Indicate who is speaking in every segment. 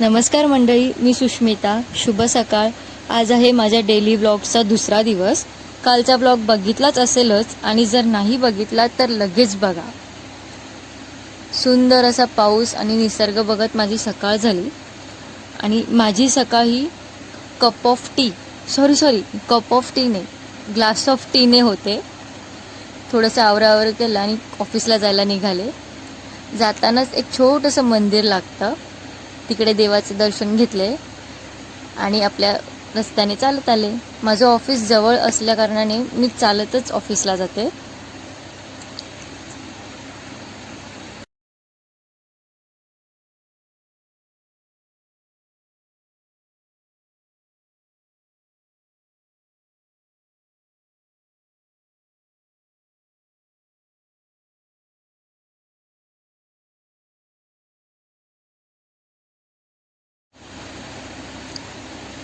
Speaker 1: नमस्कार मंडळी, मी सुष्मिता. शुभ सकाळ. आज आहे माझ्या डेली ब्लॉगचा दुसरा दिवस. कालचा ब्लॉग बघितलाच असेलच आणि जर नाही बघितला तर लगेच बघा. सुंदर असा पाऊस आणि निसर्ग बघत माझी सकाळ झाली. आणि माझी सकाळ ही कप ऑफ टी ने ग्लास ऑफ टीने होते. थोडंसं आवरावर केलं आणि ऑफिसला जायला निघाले. जातानाच एक छोटंसं मंदिर लागतं, तिकडे देवाचे दर्शन घेतले आणि आपल्या रस्त्याने चालत आले. माझं ऑफिस जवळ असल्या कारणाने मी चालतच ऑफिसला जाते.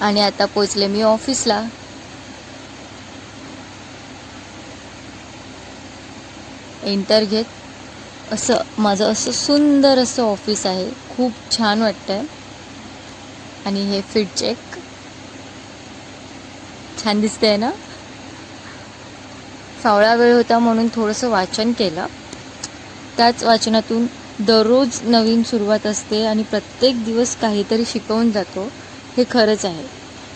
Speaker 1: आणि आता पोचले मी ऑफिसला. एंटर घेत माझं असं सुंदर असं ऑफिस आहे. खूप छान वाटतंय. आणि हे फिट चेक छान दिसतंय ना. फावळा वेळ होता म्हणून थोडंसं वाचन केलं. त्याच वाचनातून दररोज नवीन सुरुवात असते आणि प्रत्येक दिवस काहीतरी शिकवून जातो, हे खरंच आहे.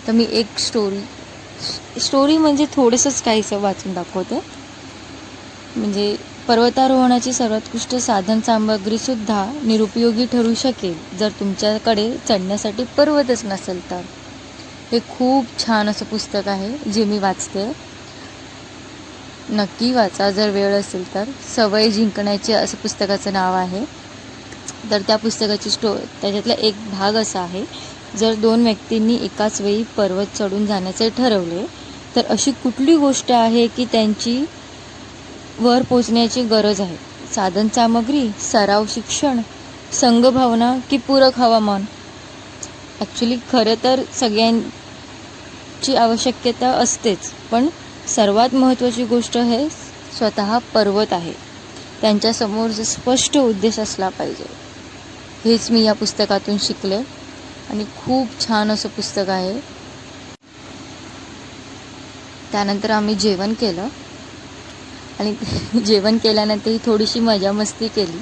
Speaker 1: तर मी एक स्टोरी म्हणजे थोडंसंच काहीसं वाचून दाखवते. म्हणजे पर्वतारोहणाची सर्वोत्कृष्ट साधन सामग्रीसुद्धा निरुपयोगी ठरू शकेल जर तुमच्याकडे चढण्यासाठी पर्वतच नसेल तर. हे खूप छान असं पुस्तक आहे जे मी वाचते. नक्की वाचा जर वेळ असेल तर. सवय जिंकण्याचे असं पुस्तकाचं नाव आहे. तर त्या पुस्तकाची त्याच्यातला एक भाग असा आहे, जर दोन व्यक्तींनी एकाच वेळी पर्वत चढून जाण्याचे ठरवले तर अशी कुठली गोष्ट आहे की त्यांची वर पोचण्याची गरज आहे? साधन सामग्री, सराव, शिक्षण, संघभावना की पूरक हवामान? ॲक्च्युली खरं तर सगळ्यांची आवश्यकता असतेच, पण सर्वात महत्त्वाची गोष्ट हे स्वतः पर्वत आहे. त्यांच्यासमोर स्पष्ट उद्देश असला पाहिजे. हेच मी या पुस्तकातून शिकले आणि खूप छान असं पुस्तक आहे. त्यानंतर आम्ही जेवण केलं आणि जेवण केल्यानंतर ही थोडीशी मजा मस्ती केली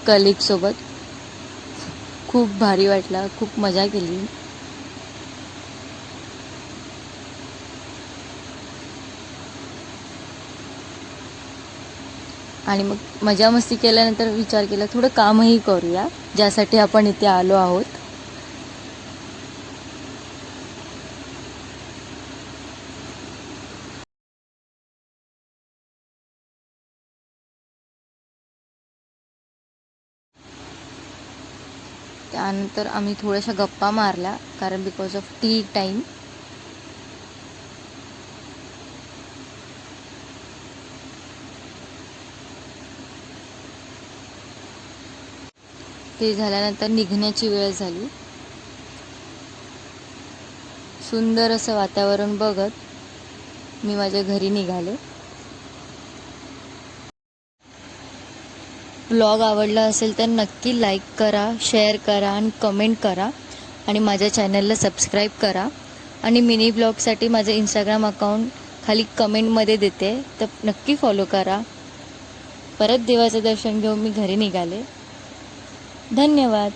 Speaker 1: कलिगसोबत. खूप भारी वाटलं, खूप मजा केली. आणि मग मजा मस्ती केल्यानंतर विचार केला थोडं कामही करूया, ज्यासाठी आपण इथे आलो आहोत. त्यानंतर आम्ही थोड्याशा गप्पा मारल्या, कारण बिकॉज ऑफ टी टाईम. ते झाल्यानंतर निघण्याची वेळ झाली. सुंदर असं वातावरण बघत मी माझ्या घरी निघाले. ब्लॉग आवडला असेल तर नक्की लाईक करा, शेअर करा आणि कमेंट करा. आणि माझ्या चॅनलला सबस्क्राईब करा. आणि मिनी ब्लॉगसाठी माझं इंस्टाग्राम अकाउंट खाली कमेंटमध्ये देते, तर नक्की फॉलो करा. परत देवाचं दर्शन घेऊन मी घरी निघाले. धन्यवाद.